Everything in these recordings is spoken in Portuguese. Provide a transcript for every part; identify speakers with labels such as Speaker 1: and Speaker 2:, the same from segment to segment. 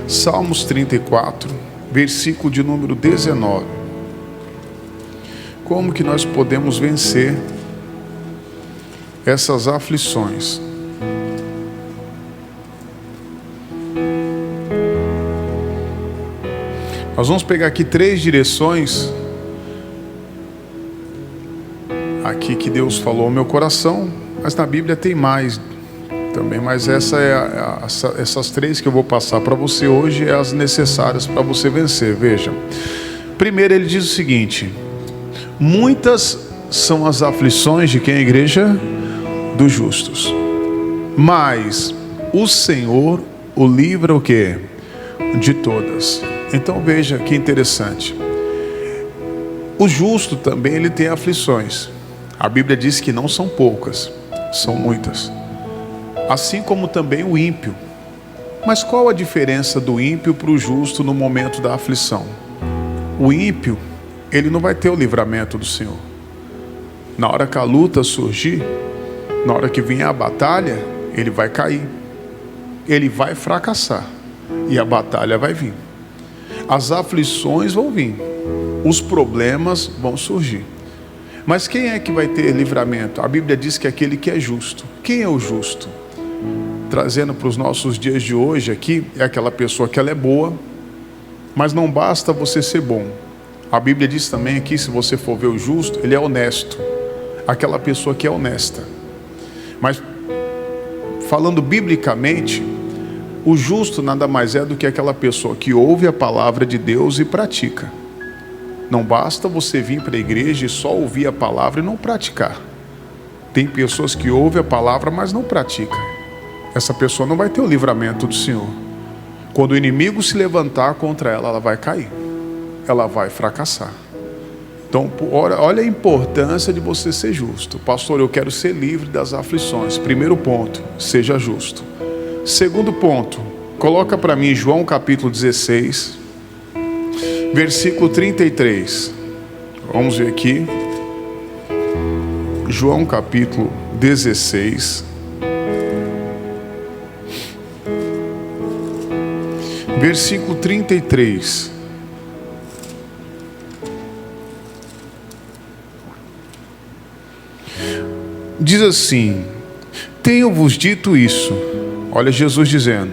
Speaker 1: Salmos 34, versículo de número 19. Como que nós podemos vencer essas aflições? Nós vamos pegar aqui 3 direções aqui que Deus falou ao meu coração, mas na Bíblia tem mais também, mas essas 3 que eu vou passar para você hoje é as necessárias para você vencer. Veja, primeiro ele diz o seguinte: muitas são as aflições de quem? A igreja? Dos justos, mas o Senhor o livra o quê? De todas. Então veja que interessante, o justo também ele tem aflições. A Bíblia diz que não são poucas, são muitas. Assim como também o ímpio. Mas qual a diferença do ímpio para o justo no momento da aflição? O ímpio, ele não vai ter o livramento do Senhor. Na hora que a luta surgir, na hora que vier a batalha, ele vai cair, ele vai fracassar, e a batalha vai vir. As aflições vão vir, os problemas vão surgir. Mas quem é que vai ter livramento? A Bíblia diz que é aquele que é justo. Quem é o justo? Trazendo para os nossos dias de hoje aqui, é aquela pessoa que ela é boa, mas não basta você ser bom. A Bíblia diz também aqui, se você for ver o justo, ele é honesto. Aquela pessoa que é honesta. Mas, falando biblicamente, o justo nada mais é do que aquela pessoa que ouve a palavra de Deus e pratica. Não basta você vir para a igreja e só ouvir a palavra e não praticar. Tem pessoas que ouvem a palavra, mas não praticam. Essa pessoa não vai ter o livramento do Senhor. Quando o inimigo se levantar contra ela, ela vai cair. Ela vai fracassar. Então, olha a importância de você ser justo. Pastor, eu quero ser livre das aflições. Primeiro ponto, seja justo. Segundo ponto, coloca para mim João capítulo 16, versículo 33. Vamos ver aqui. João capítulo 16, versículo 33. Diz assim: tenho-vos dito isso. Olha Jesus dizendo: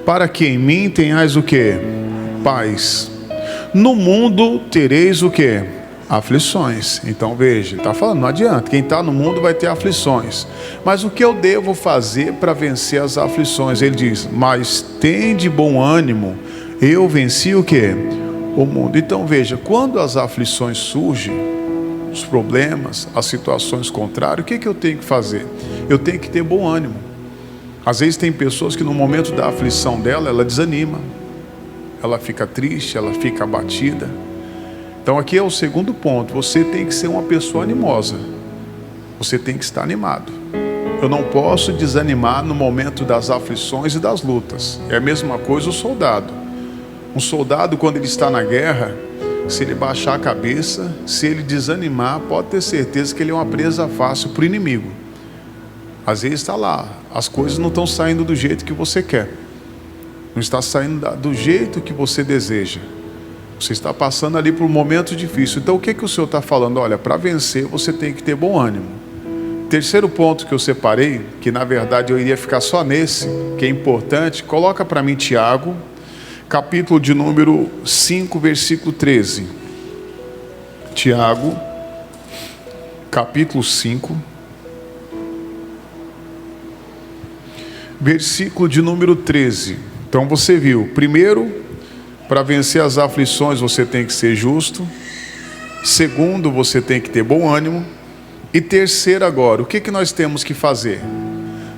Speaker 1: para que em mim tenhais o quê? Paz. No mundo tereis o quê? Aflições. Então veja, ele está falando, não adianta, quem está no mundo vai ter aflições. Mas o que eu devo fazer para vencer as aflições? Ele diz: mas tende bom ânimo, eu venci o quê? O mundo. Então veja, quando as aflições surgem, os problemas, as situações contrárias, o que eu tenho que fazer? Eu tenho que ter bom ânimo. Às vezes tem pessoas que no momento da aflição dela, ela desanima, ela fica triste, ela fica abatida. Então aqui é o segundo ponto, você tem que ser uma pessoa animosa, você tem que estar animado. Eu não posso desanimar no momento das aflições e das lutas. É a mesma coisa o soldado. Um soldado, quando ele está na guerra, se ele baixar a cabeça, se ele desanimar, pode ter certeza que ele é uma presa fácil para o inimigo. Às vezes está lá, as coisas não estão saindo do jeito que você quer, não está saindo do jeito que você deseja, você está passando ali por um momento difícil. Então o que o Senhor está falando? Olha, para vencer você tem que ter bom ânimo. Terceiro ponto que eu separei, que na verdade eu iria ficar só nesse, que é importante, coloca para mim Tiago, capítulo de número 5, versículo 13. Tiago, capítulo 5, versículo de número 13. Então você viu, primeiro, para vencer as aflições você tem que ser justo. Segundo, você tem que ter bom ânimo. E terceiro agora, o que nós temos que fazer?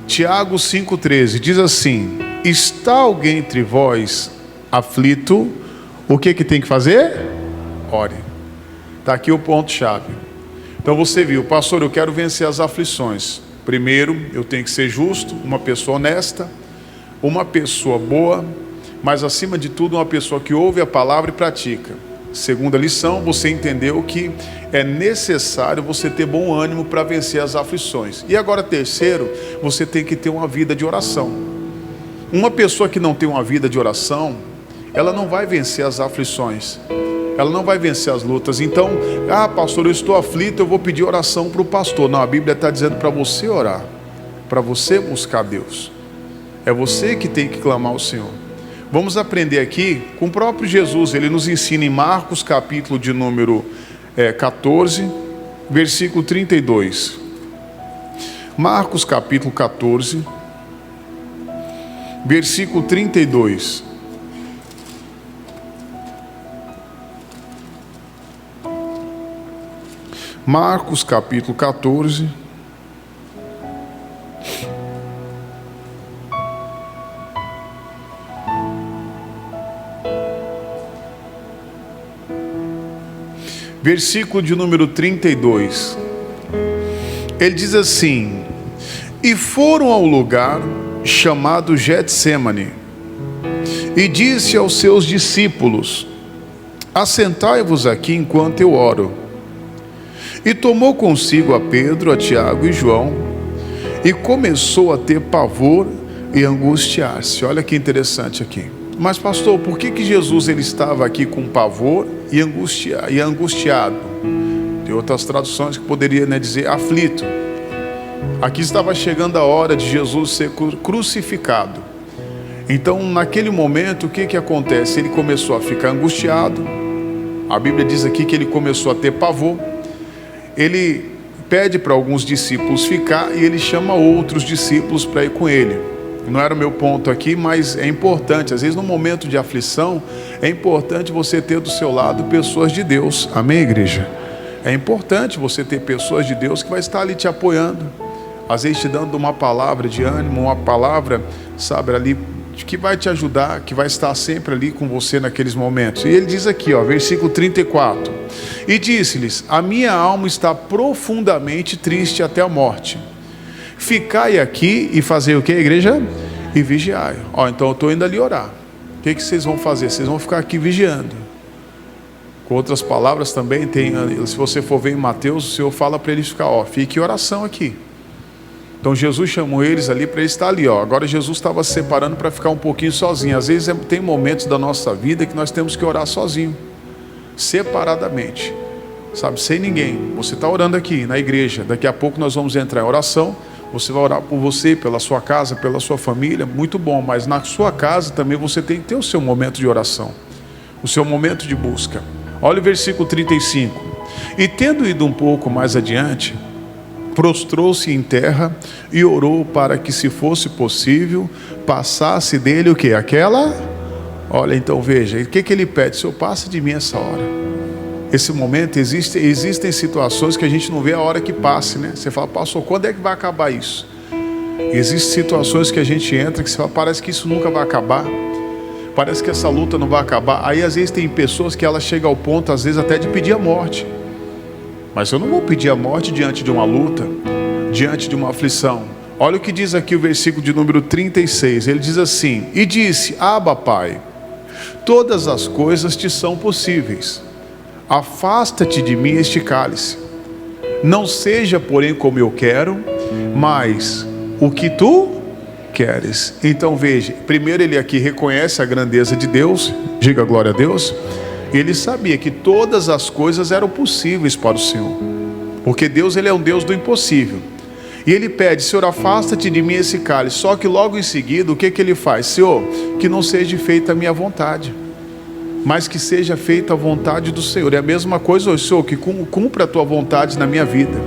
Speaker 1: Tiago 5,13 diz assim: está alguém entre vós aflito, o que tem que fazer? Ore. Está aqui o ponto-chave. Então você viu, pastor, eu quero vencer as aflições. Primeiro, eu tenho que ser justo, uma pessoa honesta, uma pessoa boa, mas acima de tudo, uma pessoa que ouve a palavra e pratica. Segunda lição, você entendeu que é necessário você ter bom ânimo para vencer as aflições. E agora terceiro, você tem que ter uma vida de oração. Uma pessoa que não tem uma vida de oração, ela não vai vencer as aflições, ela não vai vencer as lutas. Então, pastor, eu estou aflito, eu vou pedir oração para o pastor. Não, a Bíblia está dizendo para você orar, para você buscar Deus. É você que tem que clamar ao Senhor. Vamos aprender aqui com o próprio Jesus. Ele nos ensina em Marcos capítulo de número 14, versículo 32. Marcos capítulo 14, versículo 32. Marcos capítulo 14, versículo de número 32. Ele diz assim: e foram ao lugar chamado Getsêmani, e disse aos seus discípulos: assentai-vos aqui enquanto eu oro. E tomou consigo a Pedro, a Tiago e João, e começou a ter pavor e angustiar-se. Olha que interessante aqui. Mas pastor, por que Jesus ele estava aqui com pavor e angustiado? Tem outras traduções que poderia, dizer aflito. Aqui estava chegando a hora de Jesus ser crucificado. Então naquele momento o que acontece? Ele começou a ficar angustiado. A Bíblia diz aqui que ele começou a ter pavor. Ele pede para alguns discípulos ficar e ele chama outros discípulos para ir com ele. Não era o meu ponto aqui, mas é importante. Às vezes no momento de aflição, é importante você ter do seu lado pessoas de Deus. Amém, igreja? É importante você ter pessoas de Deus que vai estar ali te apoiando. Às vezes te dando uma palavra de ânimo, uma palavra, sabe, ali, que vai te ajudar, que vai estar sempre ali com você naqueles momentos. E ele diz aqui, versículo 34. E disse-lhes: a minha alma está profundamente triste até a morte. Ficai aqui e fazer o que, igreja? E vigiai. Então eu estou indo ali orar. O que vocês vão fazer? Vocês vão ficar aqui vigiando. Com outras palavras também, se você for ver em Mateus, o Senhor fala para eles ficar, fique em oração aqui. Então Jesus chamou eles ali para eles estar ali. Agora Jesus estava se separando para ficar um pouquinho sozinho. Às vezes tem momentos da nossa vida que nós temos que orar sozinho, separadamente, sabe, sem ninguém. Você está orando aqui na igreja, daqui a pouco nós vamos entrar em oração. Você vai orar por você, pela sua casa, pela sua família, muito bom. Mas na sua casa também você tem que ter o seu momento de oração, o seu momento de busca. Olha o versículo 35. E tendo ido um pouco mais adiante, prostrou-se em terra e orou para que, se fosse possível, passasse dele o que? Olha, então veja, o que ele pede? Senhor, passa de mim essa hora. Esse momento, existem situações que a gente não vê a hora que passe, né? Você fala, pastor, quando é que vai acabar isso? Existem situações que a gente entra que você fala, parece que isso nunca vai acabar. Parece que essa luta não vai acabar. Aí às vezes tem pessoas que elas chegam ao ponto, às vezes até de pedir a morte. Mas eu não vou pedir a morte diante de uma luta, diante de uma aflição. Olha o que diz aqui o versículo de número 36. Ele diz assim: e disse: Abba, Pai, todas as coisas te são possíveis. Afasta-te de mim este cálice. Não seja, porém, como eu quero, mas o que tu queres. Então veja, primeiro ele aqui reconhece a grandeza de Deus. Diga glória a Deus. Ele sabia que todas as coisas eram possíveis para o Senhor, porque Deus, ele é um Deus do impossível. E ele pede: Senhor, afasta-te de mim esse cálice. Só que logo em seguida, o que ele faz? Senhor, que não seja feita a minha vontade, mas que seja feita a vontade do Senhor. É a mesma coisa, Senhor, que cumpra a tua vontade na minha vida,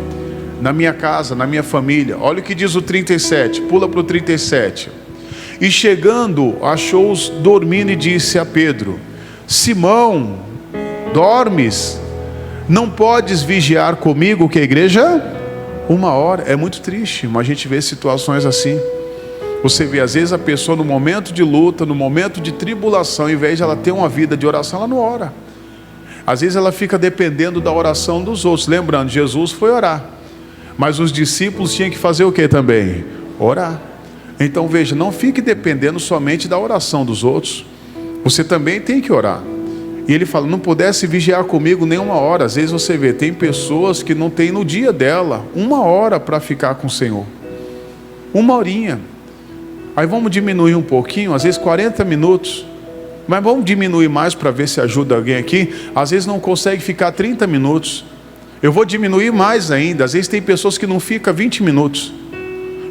Speaker 1: na minha casa, na minha família. Olha o que diz o 37, pula para o 37. E chegando, achou-os dormindo e disse a Pedro: Simão, dormes? Não podes vigiar comigo, que a igreja? 1 hora. É muito triste, mas a gente vê situações assim. Você vê, às vezes, a pessoa no momento de luta, no momento de tribulação, ao invés de ela ter uma vida de oração, ela não ora. Às vezes ela fica dependendo da oração dos outros. Lembrando, Jesus foi orar, mas os discípulos tinham que fazer o que também? Orar. Então veja, não fique dependendo somente da oração dos outros. Você também tem que orar. E ele fala: não pudesse vigiar comigo nem 1 hora. Às vezes você vê, tem pessoas que não tem no dia dela 1 hora para ficar com o Senhor. 1 horinha. Aí vamos diminuir um pouquinho, às vezes 40 minutos. Mas vamos diminuir mais para ver se ajuda alguém aqui. Às vezes não consegue ficar 30 minutos. Eu vou diminuir mais ainda. Às vezes tem pessoas que não ficam 20 minutos.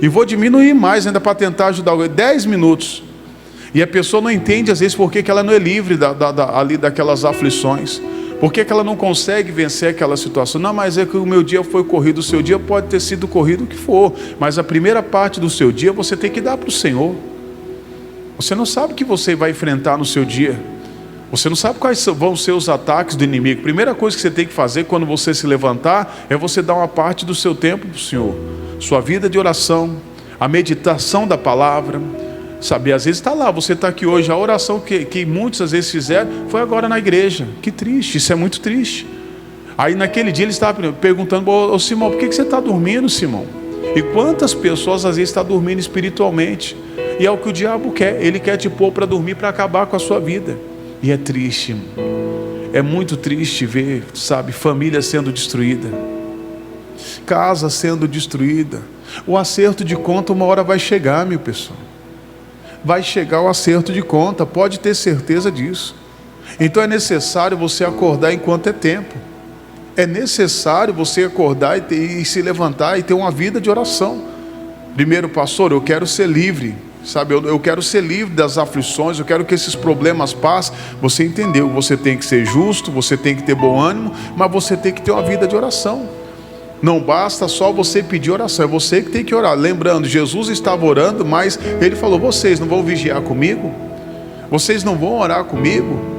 Speaker 1: E vou diminuir mais ainda para tentar ajudar alguém. 10 minutos. E a pessoa não entende às vezes por que ela não é livre ali daquelas aflições. Por que ela não consegue vencer aquela situação? Não, mas é que o meu dia foi corrido. O seu dia pode ter sido corrido o que for. Mas a primeira parte do seu dia você tem que dar para o Senhor. Você não sabe o que você vai enfrentar no seu dia. Você não sabe quais vão ser os ataques do inimigo. A primeira coisa que você tem que fazer quando você se levantar é você dar uma parte do seu tempo para o Senhor. Sua vida de oração, a meditação da palavra. Sabe, às vezes está lá, você está aqui hoje. A oração que muitos às vezes fizeram foi agora na igreja. Que triste, isso é muito triste. Aí naquele dia ele estava perguntando: ô Simão, por que você está dormindo, Simão? E quantas pessoas às vezes estão dormindo espiritualmente? E é o que o diabo quer. Ele quer te pôr para dormir, para acabar com a sua vida. E é triste, é muito triste ver, sabe, família sendo destruída, casa sendo destruída. O acerto de conta uma hora vai chegar, meu pessoal. Vai chegar o acerto de conta, pode ter certeza disso. Então é necessário você acordar enquanto é tempo. É necessário você acordar e se levantar e ter uma vida de oração. Primeiro, pastor, eu quero ser livre. Sabe, eu quero ser livre das aflições, eu quero que esses problemas passem. Você entendeu, você tem que ser justo, você tem que ter bom ânimo, mas você tem que ter uma vida de oração. Não basta só você pedir oração, é você que tem que orar. Lembrando, Jesus estava orando, mas ele falou: vocês não vão vigiar comigo? Vocês não vão orar comigo?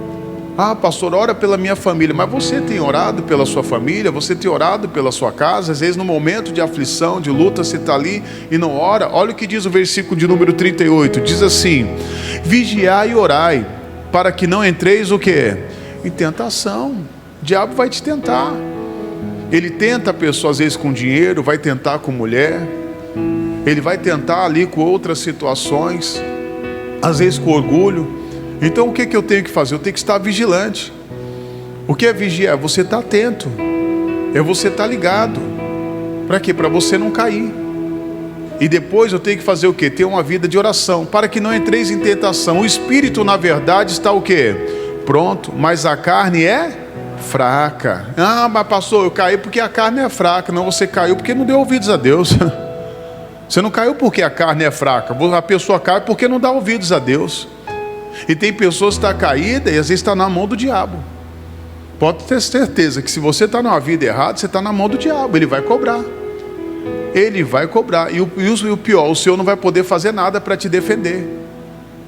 Speaker 1: Ah, pastor, ora pela minha família. Mas você tem orado pela sua família? Você tem orado pela sua casa? Às vezes no momento de aflição, de luta, você está ali e não ora. Olha o que diz o versículo de número 38. Diz assim: vigiai e orai, para que não entreis o quê? Em tentação. O diabo vai te tentar. Ele tenta a pessoa às vezes com dinheiro, vai tentar com mulher. Ele vai tentar ali com outras situações, às vezes com orgulho. Então o que eu tenho que fazer? Eu tenho que estar vigilante. O que é vigiar? É você estar atento. É você estar ligado. Para quê? Para você não cair. E depois eu tenho que fazer o quê? Ter uma vida de oração, para que não entreis em tentação. O espírito na verdade está o quê? Pronto, mas a carne é fraca. Ah, mas pastor, eu caí porque a carne é fraca. Não, você caiu porque não deu ouvidos a Deus. Você não caiu porque a carne é fraca. A pessoa cai porque não dá ouvidos a Deus. E tem pessoas que estão caídas e às vezes está na mão do diabo. Pode ter certeza que se você está numa vida errada, você está na mão do diabo. Ele vai cobrar. Ele vai cobrar. E o pior, o Senhor não vai poder fazer nada para te defender.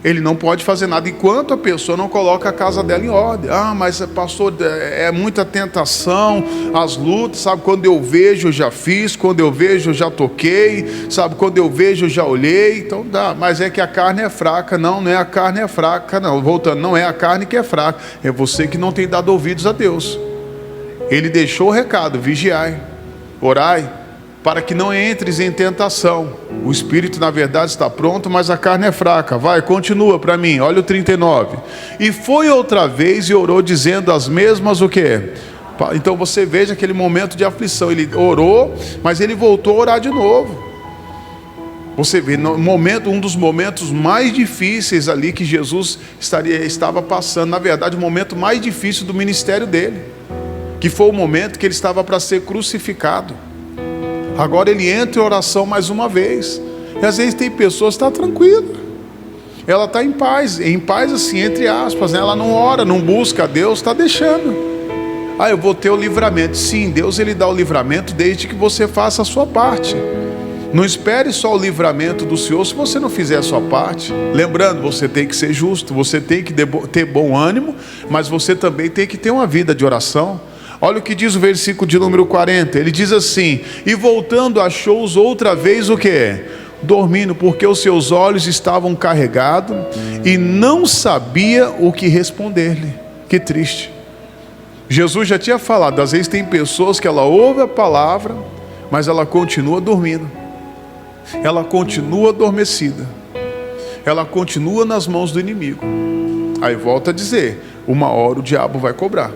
Speaker 1: Ele não pode fazer nada enquanto a pessoa não coloca a casa dela em ordem. Ah, mas pastor, é muita tentação, as lutas, sabe? Quando eu vejo eu já fiz, quando eu vejo eu já toquei, sabe? Quando eu vejo eu já olhei. Então dá, mas é que a carne é fraca. Não, não é a carne é fraca, não. Voltando, não é a carne que é fraca, é você que não tem dado ouvidos a Deus. Ele deixou o recado: vigiai, orai, para que não entres em tentação. O espírito na verdade está pronto, mas a carne é fraca. Vai, continua para mim, olha o 39. E foi outra vez e orou, dizendo as mesmas o quê? Então você veja aquele momento de aflição. Ele orou, mas ele voltou a orar de novo. Você vê, no momento, um dos momentos mais difíceis ali que Jesus estava passando. Na verdade, o momento mais difícil do ministério dele, que foi o momento que ele estava para ser crucificado. Agora ele entra em oração mais uma vez. E às vezes tem pessoas que estão tranquilas. Ela está em paz assim, entre aspas, né? Ela não ora, não busca a Deus, está deixando. Ah, eu vou ter o livramento. Sim, Deus ele dá o livramento desde que você faça a sua parte. Não espere só o livramento do Senhor se você não fizer a sua parte. Lembrando, você tem que ser justo, você tem que ter bom ânimo, mas você também tem que ter uma vida de oração. Olha o que diz o versículo de número 40. Ele diz assim: e voltando achou-os outra vez o quê? Dormindo, porque os seus olhos estavam carregados e não sabia o que responder-lhe. Que triste. Jesus já tinha falado, às vezes tem pessoas que ela ouve a palavra, mas ela continua dormindo. Ela continua adormecida. Ela continua nas mãos do inimigo. Aí volta a dizer, uma hora o diabo vai cobrar.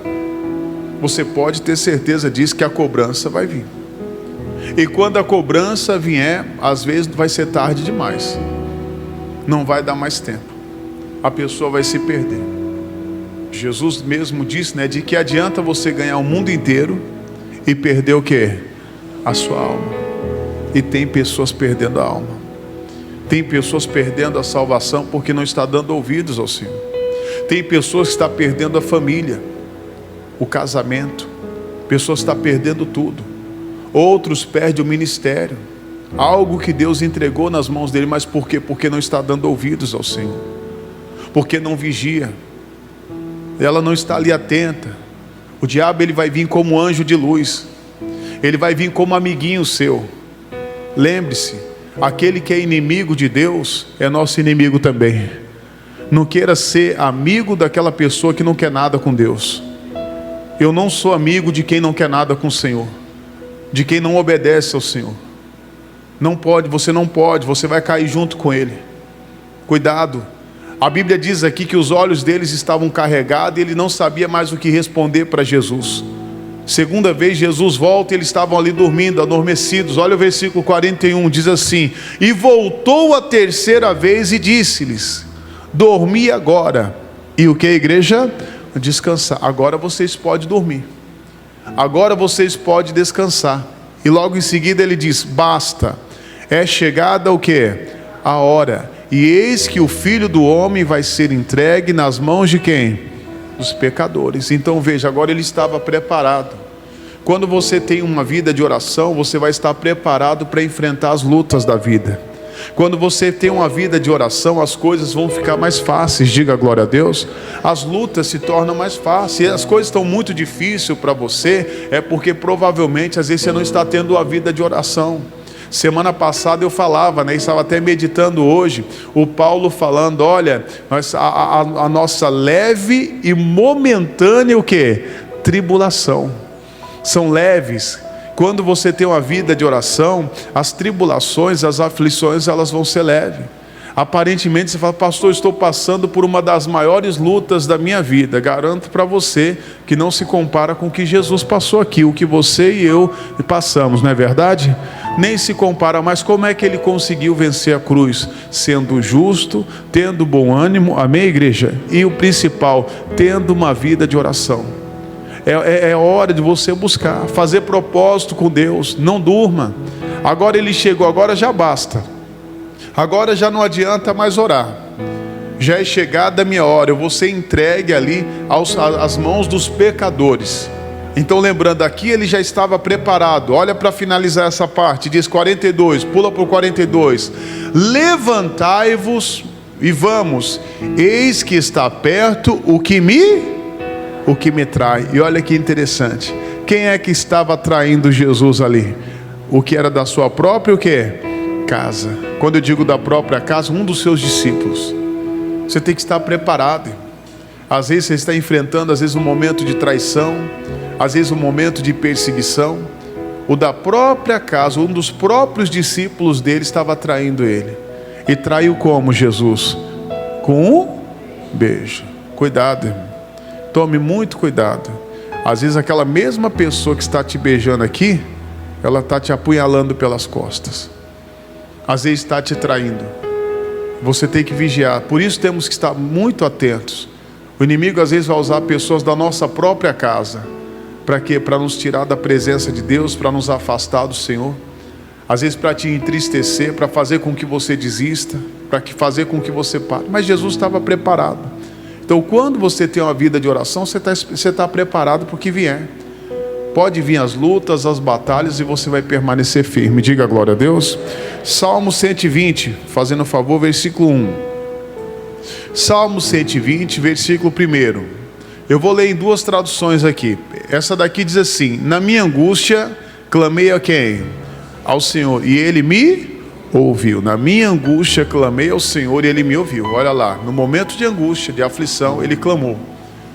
Speaker 1: Você pode ter certeza disso, que a cobrança vai vir. E quando a cobrança vier, às vezes vai ser tarde demais. não vai dar mais tempo. A pessoa vai se perder. Jesus mesmo disse, né, de que adianta você ganhar o mundo inteiro e perder o quê? A sua alma. E tem pessoas perdendo a alma. Tem pessoas perdendo a salvação porque não está dando ouvidos ao Senhor. Tem pessoas que estão perdendo a família, o casamento. Pessoas que estão perdendo tudo. Outros perdem o ministério. Algo que Deus entregou nas mãos dele. Mas por quê? Porque não está dando ouvidos ao Senhor. Porque não vigia. Ela não está ali atenta. O diabo, ele vai vir como anjo de luz. Ele vai vir como amiguinho seu. Lembre-se, aquele que é inimigo de Deus é nosso inimigo também. Não queira ser amigo daquela pessoa que não quer nada com Deus. Eu não sou amigo de quem não quer nada com o Senhor, de quem não obedece ao Senhor. Não pode, você vai cair junto com ele. Cuidado. A Bíblia diz aqui que os olhos deles estavam carregados e ele não sabia mais o que responder para Jesus. Segunda vez Jesus volta e eles estavam ali dormindo, adormecidos. Olha o versículo 41, diz assim: e voltou a terceira vez e disse-lhes: dormi agora. E o que, igreja? Descansar. Agora vocês podem dormir. Agora vocês podem descansar. E logo em seguida ele diz: basta, é chegada o que? A hora. E eis que o Filho do Homem vai ser entregue nas mãos de quem? Dos pecadores. Então veja, agora ele estava preparado. Quando você tem uma vida de oração, você vai estar preparado para enfrentar as lutas da vida. Quando você tem uma vida de oração, as coisas vão ficar mais fáceis. Diga glória a Deus. As lutas se tornam mais fáceis. As coisas estão muito difíceis para você, é porque provavelmente às vezes você não está tendo uma vida de oração. Semana passada eu falava, né, estava até meditando hoje, o Paulo falando, olha, a nossa leve e momentânea o quê? Tribulação. São leves. Quando você tem uma vida de oração, as tribulações, as aflições, elas vão ser leves. Aparentemente você fala: pastor, estou passando por uma das maiores lutas da minha vida. Garanto para você que não se compara com o que Jesus passou aqui, o que você e eu passamos, não é verdade? Nem se compara, mas como é que ele conseguiu vencer a cruz? Sendo justo, tendo bom ânimo, amém, igreja? E o principal, tendo uma vida de oração. É hora de você buscar, fazer propósito com Deus. Não durma. Agora ele chegou, agora já basta. Agora já não adianta mais orar. Já é chegada a minha hora. Eu vou ser entregue ali às mãos dos pecadores. Então lembrando, aqui ele já estava preparado. Olha para finalizar essa parte. Diz 42, pula para o 42. Levantai-vos e vamos. Eis que está perto o que me trai. E olha que interessante. Quem é que estava traindo Jesus ali? O que era da sua própria o quê? Casa. Quando eu digo da própria casa, um dos seus discípulos. Você tem que estar preparado. Às vezes você está enfrentando, às vezes um momento de traição, às vezes um momento de perseguição. O da própria casa, um dos próprios discípulos dele estava traindo ele. E traiu como Jesus? Com um beijo. Cuidado, irmão. Tome muito cuidado. Às vezes aquela mesma pessoa que está te beijando aqui, ela está te apunhalando pelas costas. Às vezes está te traindo. Você tem que vigiar. Por isso temos que estar muito atentos. O inimigo às vezes vai usar pessoas da nossa própria casa. Para quê? Para nos tirar da presença de Deus, para nos afastar do Senhor. Às vezes para te entristecer, para fazer com que você desista, para fazer com que você pare. Mas Jesus estava preparado. Então quando você tem uma vida de oração, você está preparado para o que vier. Pode vir as lutas, as batalhas, e você vai permanecer firme. Diga glória a Deus. Salmo 120, fazendo favor, versículo 1. Salmo 120, versículo 1. Eu vou ler em duas traduções aqui. Essa daqui diz assim: na minha angústia, clamei a quem? Ao Senhor, e Ele me ouviu. Na minha angústia, clamei ao Senhor, e Ele me ouviu. Olha lá, no momento de angústia, de aflição, Ele clamou.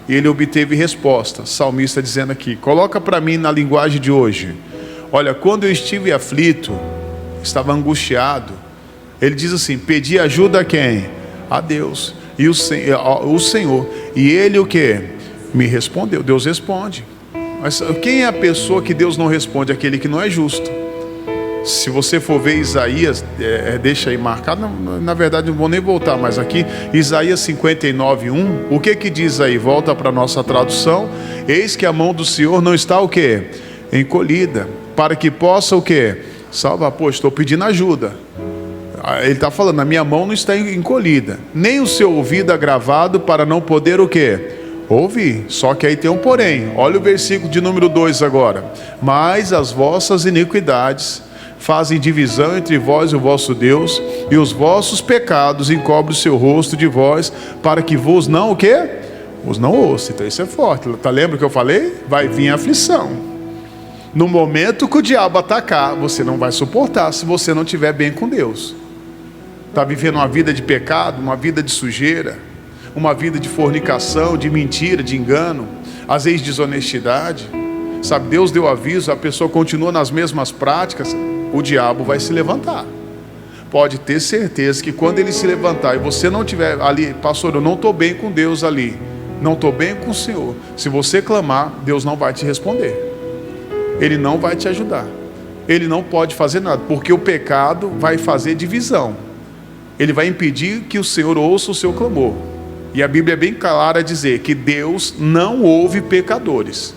Speaker 1: E ele obteve resposta. Salmista dizendo aqui, coloca para mim na linguagem de hoje. Olha, quando eu estive aflito, estava angustiado, ele diz assim: pedi ajuda a quem? A Deus. E o Senhor. E ele o que? Me respondeu. Deus responde. Mas quem é a pessoa que Deus não responde? Aquele que não é justo. Se você for ver Isaías, deixa aí marcado, na verdade não vou nem voltar mais aqui, Isaías 59:1, o que diz aí? Volta para a nossa tradução: eis que a mão do Senhor não está o quê? Encolhida, para que possa o quê? Salvar. Pô, estou pedindo ajuda. Ele está falando, a minha mão não está encolhida, nem o seu ouvido agravado para não poder o quê? Ouvir. Só que aí tem um porém. Olha o versículo de número 2 agora. Mas as vossas iniquidades fazem divisão entre vós e o vosso Deus, e os vossos pecados encobrem o seu rosto de vós, para que vos não o quê? Vos não ouça. Então isso é forte. Lembra que eu falei? Vai vir a aflição. No momento que o diabo atacar, você não vai suportar se você não estiver bem com Deus. Está vivendo uma vida de pecado, uma vida de sujeira, uma vida de fornicação, de mentira, de engano, às vezes desonestidade. Sabe, Deus deu aviso, a pessoa continua nas mesmas práticas, o diabo vai se levantar. Pode ter certeza que quando ele se levantar e você não estiver ali, pastor, eu não estou bem com Deus ali, não estou bem com o Senhor, se você clamar, Deus não vai te responder, Ele não vai te ajudar, Ele não pode fazer nada, porque o pecado vai fazer divisão, ele vai impedir que o Senhor ouça o seu clamor. E a Bíblia é bem clara a dizer que Deus não ouve pecadores.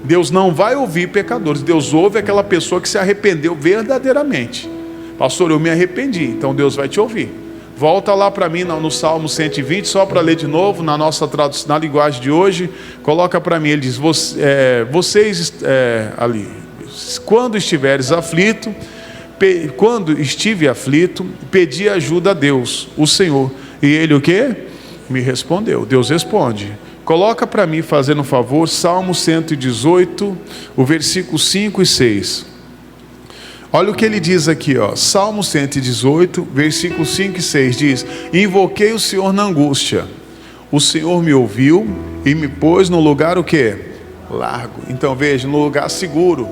Speaker 1: Deus não vai ouvir pecadores. Deus ouve aquela pessoa que se arrependeu verdadeiramente. Pastor, eu me arrependi. Então Deus vai te ouvir. Volta lá para mim no Salmo 120, só para ler de novo, na nossa tradução, na linguagem de hoje. Coloca para mim, ele diz, vocês ali, quando estiveres aflito, quando estive aflito, pedi ajuda a Deus, o Senhor. E Ele o quê? Me respondeu. Deus responde. Coloca para mim, fazendo um favor, Salmo 118, o versículo 5 e 6. Olha o que ele diz aqui, ó. Salmo 118, versículo 5 e 6 diz: invoquei o Senhor na angústia, o Senhor me ouviu e me pôs no lugar o quê? Largo. Então veja, no lugar seguro.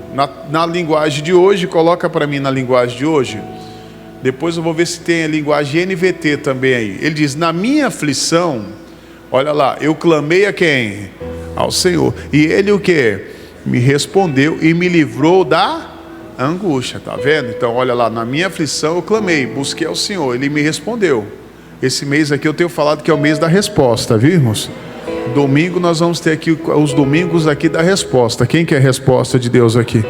Speaker 1: Na linguagem de hoje, coloca para mim na linguagem de hoje. Depois eu vou ver se tem a linguagem NVT também aí. Ele diz, na minha aflição, olha lá, eu clamei a quem? Ao Senhor. E Ele o quê? Me respondeu e me livrou da angústia. Tá vendo? Então olha lá, na minha aflição eu clamei, busquei ao Senhor, Ele me respondeu. Esse mês aqui eu tenho falado que é o mês da resposta, viu, irmãos? Domingo nós vamos ter aqui os domingos aqui da resposta. Quem quer a resposta de Deus aqui?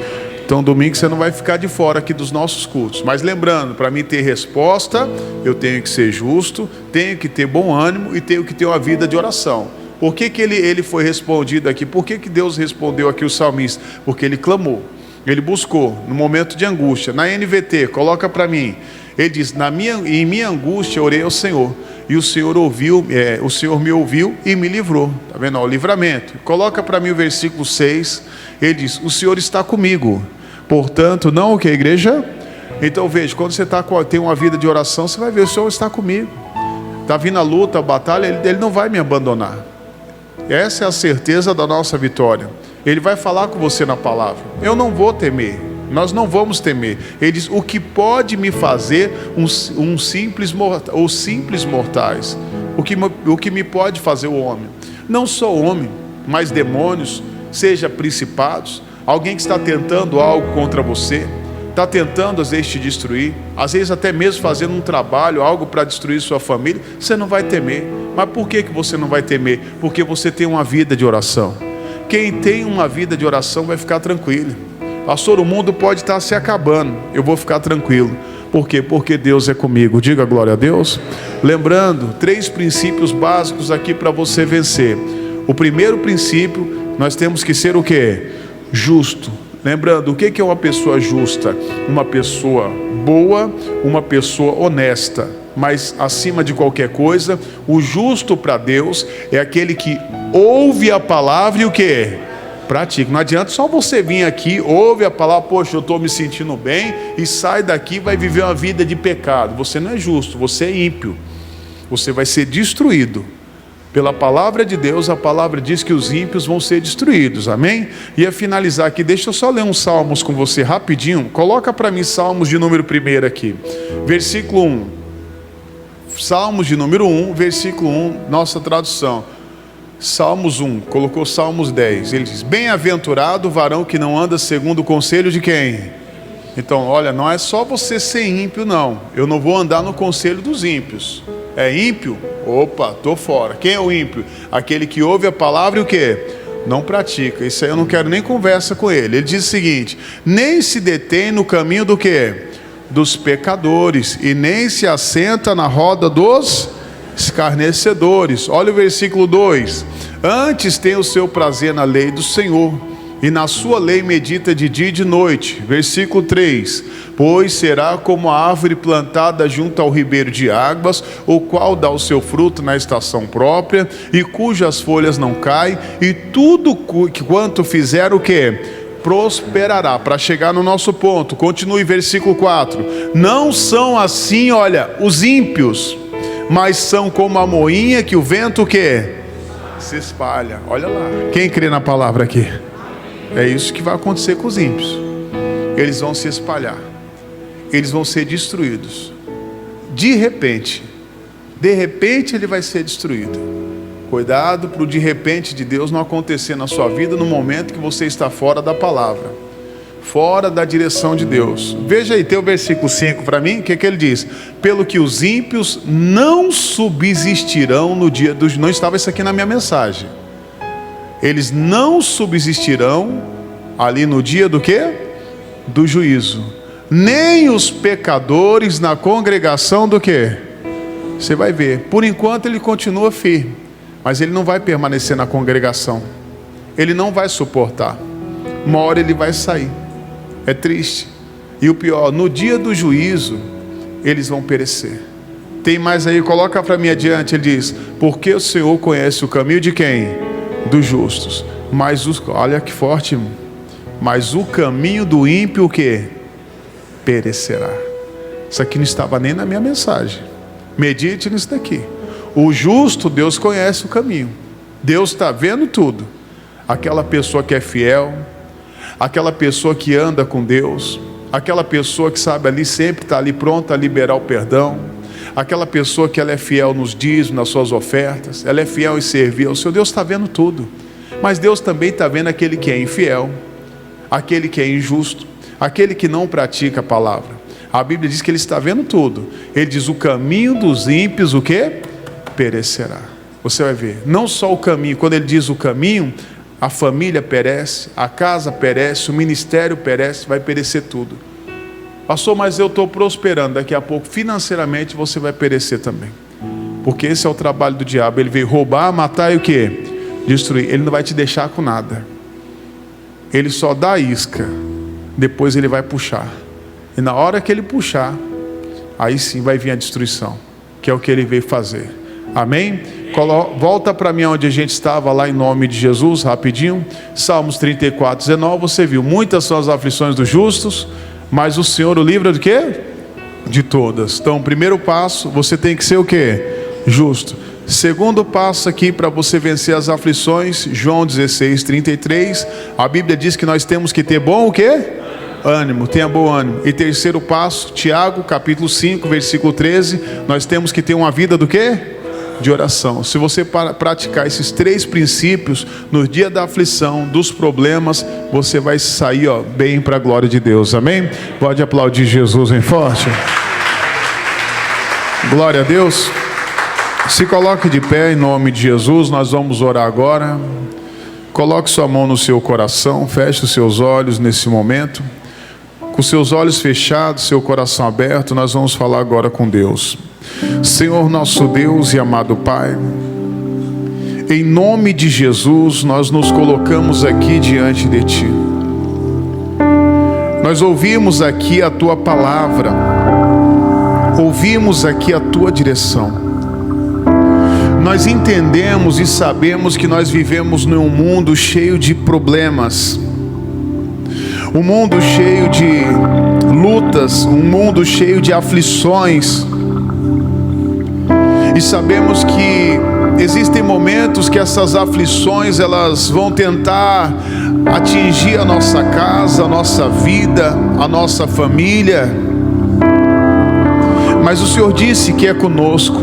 Speaker 1: Então domingo você não vai ficar de fora aqui dos nossos cultos. Mas lembrando, para mim ter resposta, eu tenho que ser justo, tenho que ter bom ânimo e tenho que ter uma vida de oração. Por que ele foi respondido aqui? Por que Deus respondeu aqui o salmista? Porque ele clamou, ele buscou no momento de angústia. Na NVT, coloca para mim. Ele diz, em minha angústia orei ao Senhor, e o Senhor ouviu, o Senhor me ouviu e me livrou. Está vendo? O livramento. Coloca para mim o versículo 6. Ele diz, o Senhor está comigo, portanto, não o que, igreja? Então veja, quando você tem uma vida de oração, você vai ver, o Senhor está comigo. Está vindo a luta, a batalha, Ele não vai me abandonar. Essa é a certeza da nossa vitória. Ele vai falar com você na palavra. Eu não vou temer. Nós não vamos temer. Ele diz, o que pode me fazer os simples mortais? O que me pode fazer o homem? Não só o homem, mas demônios, seja principados, alguém que está tentando algo contra você, está tentando às vezes te destruir, às vezes até mesmo fazendo um trabalho, algo para destruir sua família, você não vai temer. Mas por que você não vai temer? Porque você tem uma vida de oração. Quem tem uma vida de oração vai ficar tranquilo. Pastor, o mundo pode estar se acabando, eu vou ficar tranquilo. Por quê? Porque Deus é comigo. Diga glória a Deus. Lembrando, 3 princípios básicos aqui para você vencer. O primeiro princípio, nós temos que ser o quê? Justo. Lembrando, o que é uma pessoa justa? Uma pessoa boa, uma pessoa honesta. Mas acima de qualquer coisa, o justo para Deus é aquele que ouve a palavra e o quê? Pratica. Não adianta só você vir aqui, ouve a palavra, poxa, eu estou me sentindo bem, e sai daqui e vai viver uma vida de pecado. Você não é justo, você é ímpio. Você vai ser destruído. Pela palavra de Deus, a palavra diz que os ímpios vão ser destruídos, amém? E a finalizar aqui, deixa eu só ler uns salmos com você rapidinho. Coloca para mim Salmos de número 1 aqui, versículo 1. Salmos de número 1, versículo 1, nossa tradução. Salmos 1, colocou Salmos 10. Ele diz, bem-aventurado o varão que não anda segundo o conselho de quem? Então, olha, não é só você ser ímpio, não. Eu não vou andar no conselho dos ímpios. É ímpio? Opa, tô fora. Quem é o ímpio? Aquele que ouve a palavra e o quê? Não pratica. Isso aí eu não quero nem conversa com ele. Ele diz o seguinte: nem se detém no caminho do quê? Dos pecadores, e nem se assenta na roda dos escarnecedores. Olha o versículo 2: antes tem o seu prazer na lei do Senhor, e na sua lei medita de dia e de noite. Versículo 3: pois será como a árvore plantada junto ao ribeiro de águas, o qual dá o seu fruto na estação própria, e cujas folhas não caem, e tudo quanto fizer o quê? Prosperará. Para chegar no nosso ponto, continue versículo 4: não são assim, olha, os ímpios, mas são como a moinha que o vento o quê? Se espalha. Olha lá, quem crê na palavra aqui? É isso que vai acontecer com os ímpios. Eles vão se espalhar, eles vão ser destruídos. De repente ele vai ser destruído. Cuidado para o de repente de Deus não acontecer na sua vida no momento que você está fora da palavra, fora da direção de Deus. Veja aí, tem o versículo 5 para mim, o que ele diz? Pelo que os ímpios não subsistirão no dia dos... Não estava isso aqui na minha mensagem. Eles não subsistirão ali no dia do quê? Do juízo. Nem os pecadores na congregação do quê? Você vai ver. Por enquanto ele continua firme, mas ele não vai permanecer na congregação. Ele não vai suportar. Uma hora ele vai sair. É triste. E o pior, no dia do juízo, eles vão perecer. Tem mais aí, coloca para mim adiante. Ele diz: porque o Senhor conhece o caminho de quem? Dos justos. Mas olha que forte, irmão. Mas o caminho do ímpio o quê? Perecerá. Isso aqui não estava nem na minha mensagem. Medite nisso daqui. O justo, Deus conhece o caminho. Deus está vendo tudo. Aquela pessoa que é fiel, aquela pessoa que anda com Deus, aquela pessoa que sabe ali, sempre está ali pronta a liberar o perdão, aquela pessoa que ela é fiel nos dízimos, nas suas ofertas, ela é fiel em servir ao Senhor. Deus está vendo tudo. Mas Deus também está vendo aquele que é infiel, aquele que é injusto, aquele que não pratica a palavra. A Bíblia diz que Ele está vendo tudo. Ele diz: o caminho dos ímpios o quê? Perecerá. Você vai ver, não só o caminho. Quando Ele diz o caminho, a família perece, a casa perece, o ministério perece, vai perecer tudo. Pastor, mas eu estou prosperando. Daqui a pouco financeiramente você vai perecer também, porque esse é o trabalho do diabo. Ele veio roubar, matar e o quê? Destruir. Ele não vai te deixar com nada. Ele só dá a isca, depois ele vai puxar, e na hora que ele puxar, aí sim vai vir a destruição, que é o que ele veio fazer. Amém? Volta para mim onde a gente estava lá, em nome de Jesus, rapidinho. Salmos 34, 19, você viu, muitas são as aflições dos justos, mas o Senhor o livra de quê? De todas. Então, primeiro passo, você tem que ser o quê? Justo. Segundo passo aqui para você vencer as aflições, João 16, 33, a Bíblia diz que nós temos que ter bom o quê? Ânimo, tenha bom ânimo. E terceiro passo, Tiago, capítulo 5, versículo 13, nós temos que ter uma vida do quê? De oração. Se você praticar esses três princípios no dia da aflição, dos problemas, você vai sair bem para a glória de Deus. Amém? Pode aplaudir Jesus bem forte. Glória a Deus. Se coloque de pé em nome de Jesus. Nós vamos orar agora. Coloque sua mão no seu coração, feche os seus olhos nesse momento. Com seus olhos fechados, seu coração aberto, nós vamos falar agora com Deus. Senhor nosso Deus e amado Pai, em nome de Jesus, nós nos colocamos aqui diante de Ti. Nós ouvimos aqui a Tua palavra, ouvimos aqui a Tua direção. Nós entendemos e sabemos que nós vivemos num mundo cheio de problemas, um mundo cheio de lutas, um mundo cheio de aflições. E sabemos que existem momentos que essas aflições, elas vão tentar atingir a nossa casa, a nossa vida, a nossa família. Mas o Senhor disse que é conosco.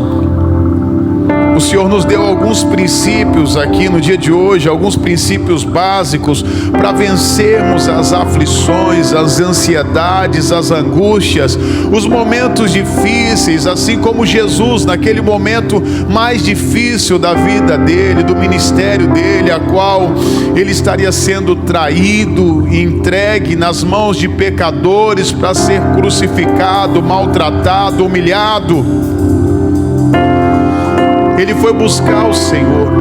Speaker 1: O Senhor nos deu alguns princípios aqui no dia de hoje, alguns princípios básicos para vencermos as aflições, as ansiedades, as angústias, os momentos difíceis, assim como Jesus naquele momento mais difícil da vida dele, do ministério dele, a qual ele estaria sendo traído e entregue nas mãos de pecadores para ser crucificado, maltratado, humilhado. Ele foi buscar o Senhor,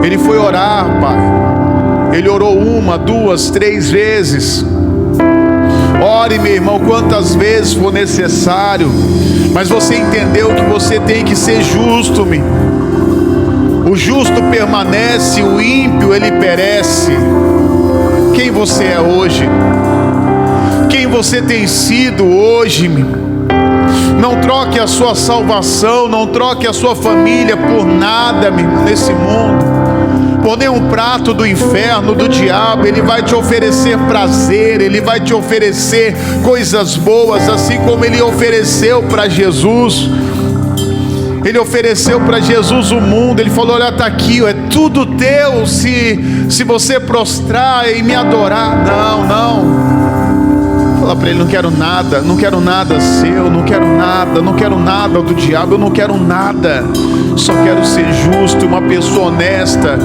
Speaker 1: ele foi orar, Pai. Ele orou 1, 2, 3 vezes. Ore, meu irmão, quantas vezes for necessário, mas você entendeu que você tem que ser justo, meu. O justo permanece, o ímpio ele perece. Quem você é hoje? Quem você tem sido hoje, meu? Não troque a sua salvação, não troque a sua família por nada, meu irmão, nesse mundo, por nenhum prato do inferno, do diabo. Ele vai te oferecer prazer, ele vai te oferecer coisas boas, assim como ele ofereceu para Jesus. Ele ofereceu para Jesus o mundo. Ele falou: olha, está aqui, é tudo teu, se você prostrar e me adorar. Não. Fala para ele: não quero nada seu, não quero nada do diabo, eu não quero nada, só quero ser justo, uma pessoa honesta,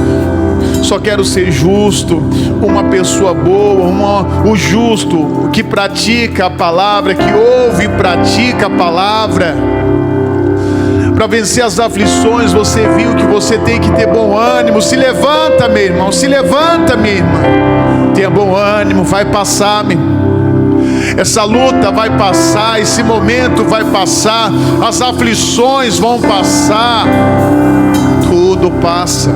Speaker 1: só quero ser justo, uma pessoa boa, o justo que pratica a palavra, que ouve e pratica a palavra. Para vencer as aflições, você viu que você tem que ter bom ânimo. Se levanta, meu irmão, se levanta, minha irmã, tenha bom ânimo, vai passar, meu irmão. Essa luta vai passar, esse momento vai passar, as aflições vão passar, tudo passa.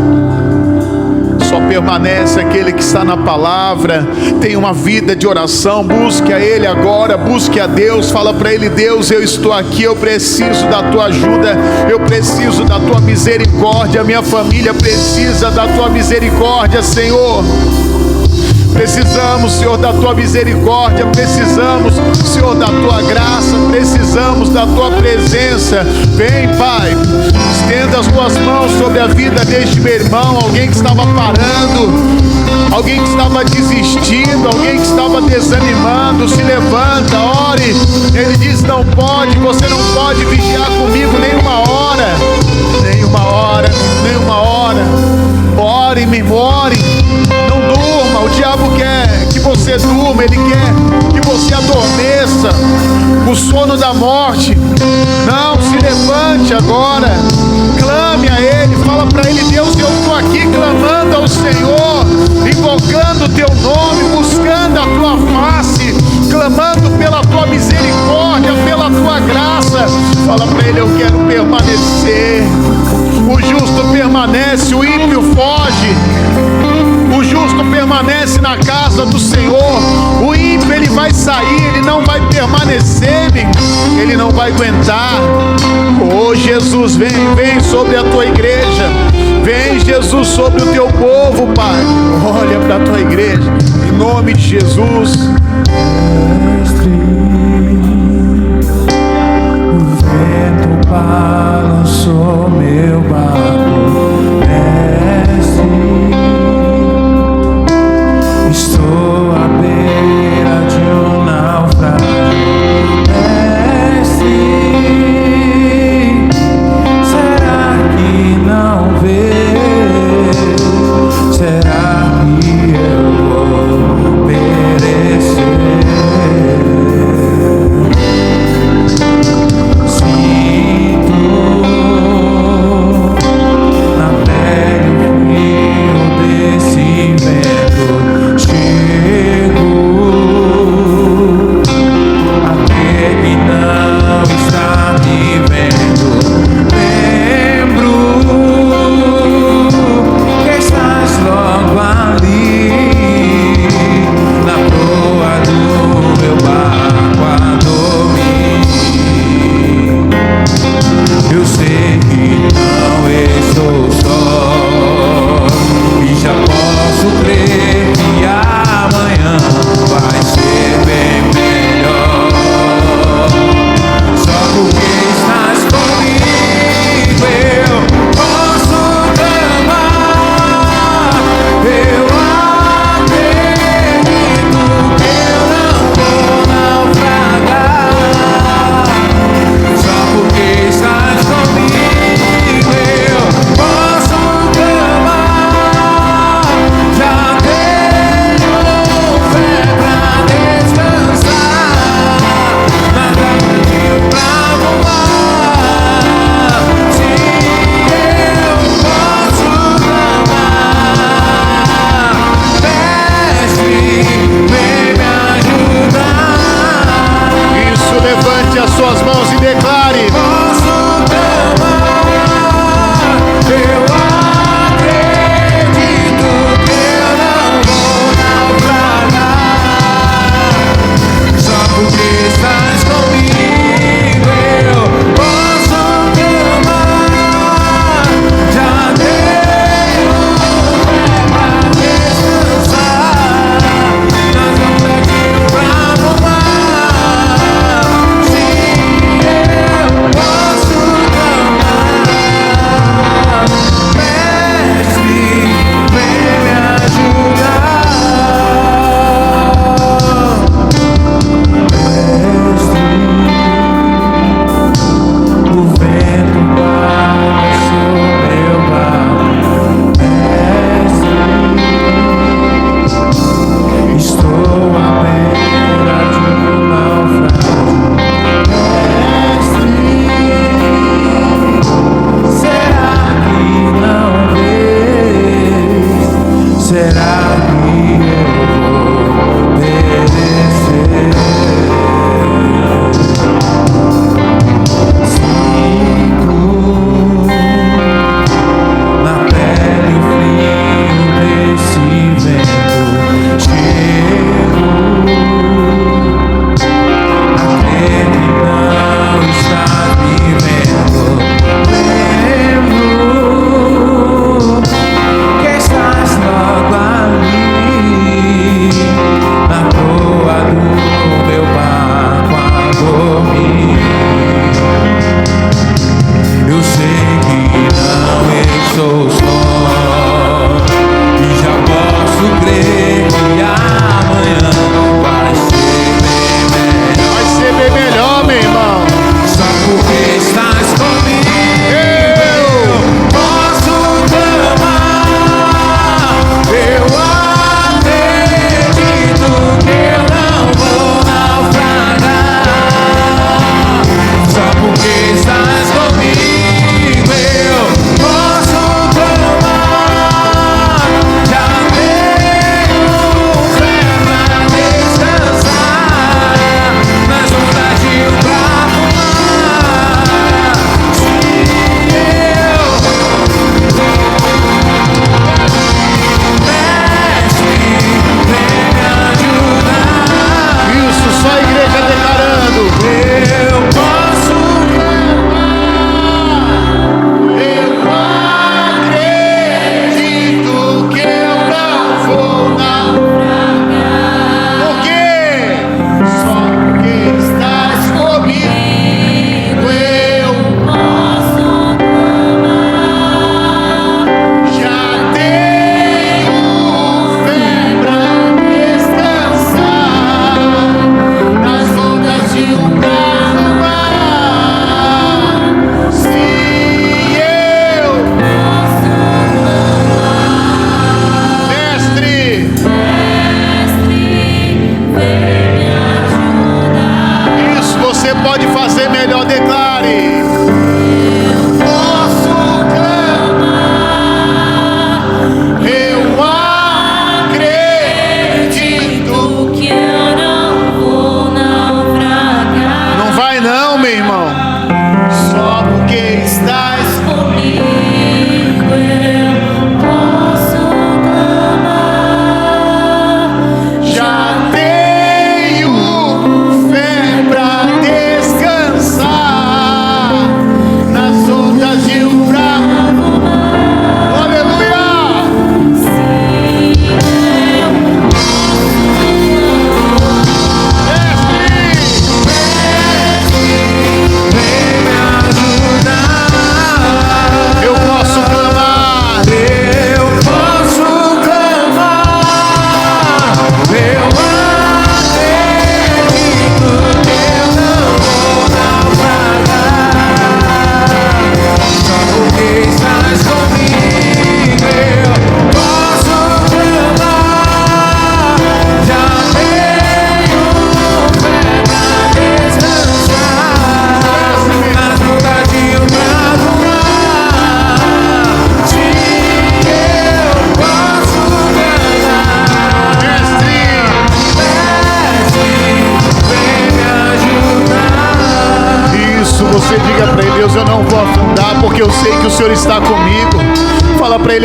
Speaker 1: Só permanece aquele que está na palavra, tem uma vida de oração. Busque a Ele agora, busque a Deus. Fala para Ele: Deus, eu estou aqui, eu preciso da Tua ajuda, eu preciso da Tua misericórdia, minha família precisa da Tua misericórdia, Senhor. Precisamos, Senhor, da Tua misericórdia, precisamos, Senhor, da Tua graça, precisamos da Tua presença. Vem, Pai, estenda as Tuas mãos sobre a vida deste meu irmão, alguém que estava parando, alguém que estava desistindo, alguém que estava desanimando. Se levanta, ore. Ele diz: não pode, você não pode vigiar comigo nenhuma hora. Ore, me ore. Não durma, o diabo quer que você durma, ele quer que você adormeça o sono da morte. Não, se levante agora, clame a Ele, fala para Ele: Deus, eu estou aqui clamando ao Senhor, invocando o Teu nome, buscando a Tua face, clamando pela Tua misericórdia, pela Tua graça. Fala para Ele: eu quero permanecer. O justo permanece, o ímpio foge. O justo permanece na casa do Senhor. O ímpio, ele vai sair, ele não vai permanecer, ele não vai aguentar. Oh Jesus, vem sobre a Tua igreja. Vem, Jesus, sobre o Teu povo, Pai. Olha para a Tua igreja, em nome de Jesus.
Speaker 2: O vento balançou meu barco, estou à beira de um naufrágio. Será que não vê? Será que eu vou perecer? Sinto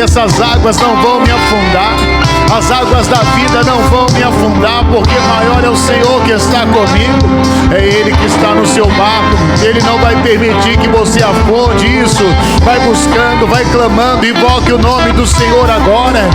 Speaker 1: ele: essas águas não vão me afundar, as águas da vida não vão me afundar, porque maior é o Senhor que está comigo, é Ele que está no seu barco. Ele não vai permitir que você afunde. Isso, vai buscando, vai clamando, invoque o nome do Senhor agora.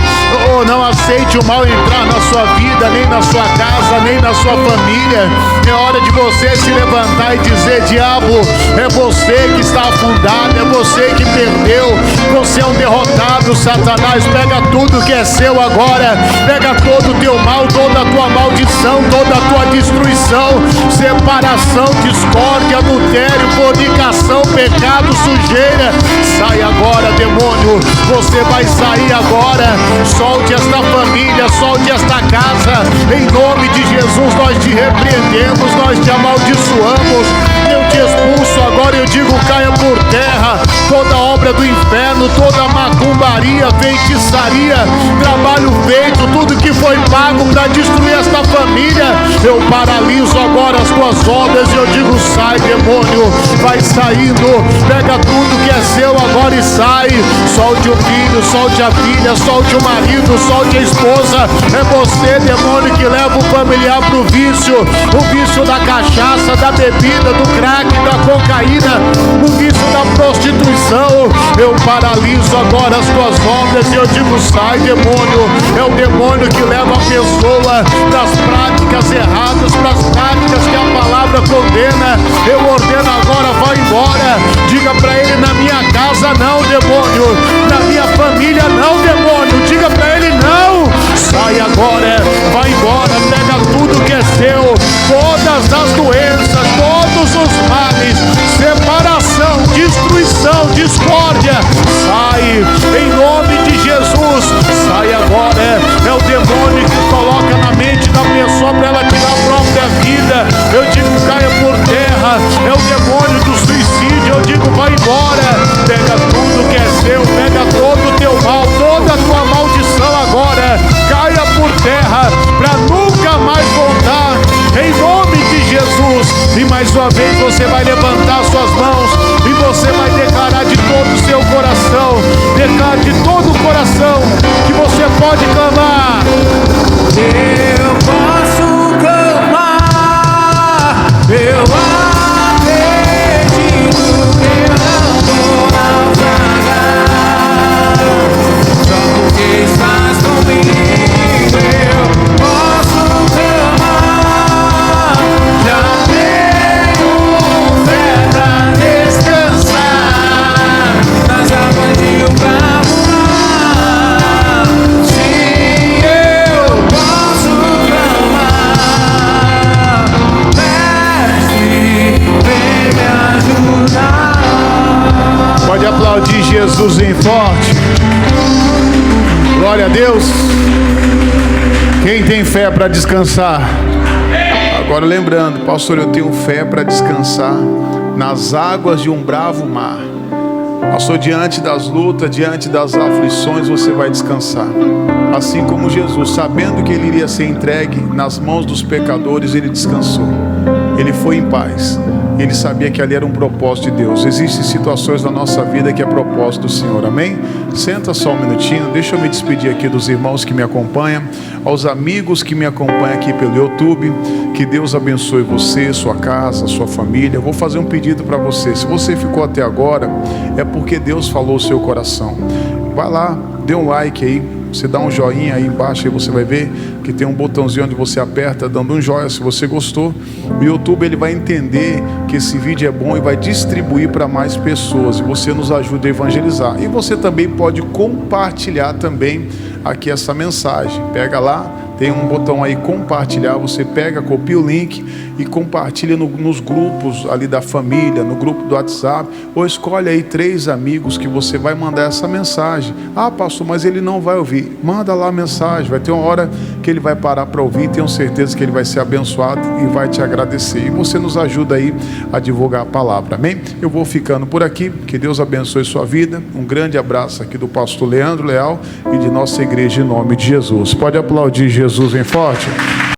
Speaker 1: Oh, não aceite o mal entrar na sua vida, nem na sua casa, nem na sua família. É hora de você se levantar e dizer: diabo, é você que está afundado, é você que perdeu, você é um derrotado. Satanás, pega tudo que é seu agora, pega todo o teu mal, toda a tua maldição, toda a tua destruição, separação, discórdia, adultério, fornicação, pecado, sujeira. Sai agora, demônio, você vai sair agora. Solte esta família, solte esta casa, em nome de Jesus. Nós te repreendemos, nós te amaldiçoamos, eu te expulso agora. Eu digo: caia por terra toda obra do inferno, toda macumbaria, feitiçaria, trabalho feito, tudo que foi pago para destruir esta família. Eu paraliso agora as tuas obras e eu digo: sai, demônio, vai saindo, pega tudo que é seu agora e sai. Solte o filho, solte a filha, solte o marido, solte a esposa. É você, demônio, que leva o familiar pro vício, o vício da cachaça, da bebida, do crack, da cocaína, o vício da prostituição. Eu paraliso agora as tuas obras e eu digo: sai, demônio. É o demônio que leva a pessoa das práticas erradas para as práticas que a palavra condena. Eu ordeno agora: vai embora. Diga para ele: na minha casa não, demônio, na minha família não, demônio. Diga para ele: não. Sai agora, vai embora, pega tudo que é seu, todas as doenças, todos os males, separação, destruição, discórdia. Sai em nome de Jesus. Sai agora. É o demônio que coloca na mente da pessoa para ela tirar a própria vida. Eu digo: caia por terra. É o demônio do suicídio. Eu digo: vai embora. Pega tudo que é seu, pega todo o teu mal, toda a tua maldição agora. Caia por terra para nunca mais voltar, em nome de Jesus. E mais uma vez você vai levantar suas mãos e você vai declarar de todo o seu coração, declarar de todo o coração que você pode clamar.
Speaker 2: Eu posso clamar, eu acredito que eu não vou naufragar, só porque estás comigo. Eu posso clamar, já tenho fé pra descansar nas águas de um bravo mar. Sim, eu posso clamar, mestre, vem me ajudar.
Speaker 1: Pode aplaudir Jesus em forte. Glória a Deus. Quem tem fé para descansar? Agora lembrando: pastor, eu tenho fé para descansar nas águas de um bravo mar. Pastor, diante das lutas, diante das aflições, você vai descansar. Assim como Jesus, sabendo que ele iria ser entregue nas mãos dos pecadores, ele descansou. Ele foi em paz. Ele sabia que ali era um propósito de Deus. Existem situações na nossa vida que é propósito do Senhor, amém? Senta só um minutinho, deixa eu me despedir aqui dos irmãos que me acompanham, aos amigos que me acompanham aqui pelo YouTube. Que Deus abençoe você, sua casa, sua família. Eu vou fazer um pedido para você. Se você ficou até agora, é porque Deus falou o seu coração. Vai lá, dê um like aí. Você dá um joinha aí embaixo, aí você vai ver que tem um botãozinho onde você aperta dando um joia se você gostou. O YouTube ele vai entender que esse vídeo é bom e vai distribuir para mais pessoas, e você nos ajuda a evangelizar. E você também pode compartilhar também aqui essa mensagem. Pega lá, tem um botão aí compartilhar, você pega, copia o link e compartilha nos grupos ali da família, no grupo do WhatsApp, ou escolhe aí 3 amigos que você vai mandar essa mensagem. Ah, pastor, mas ele não vai ouvir. Manda lá a mensagem, vai ter uma hora que ele vai parar para ouvir, tenho certeza que ele vai ser abençoado e vai te agradecer. E você nos ajuda aí a divulgar a palavra, amém? Eu vou ficando por aqui, que Deus abençoe sua vida. Um grande abraço aqui do pastor Leandro Leal e de nossa igreja em nome de Jesus. Pode aplaudir Jesus em forte.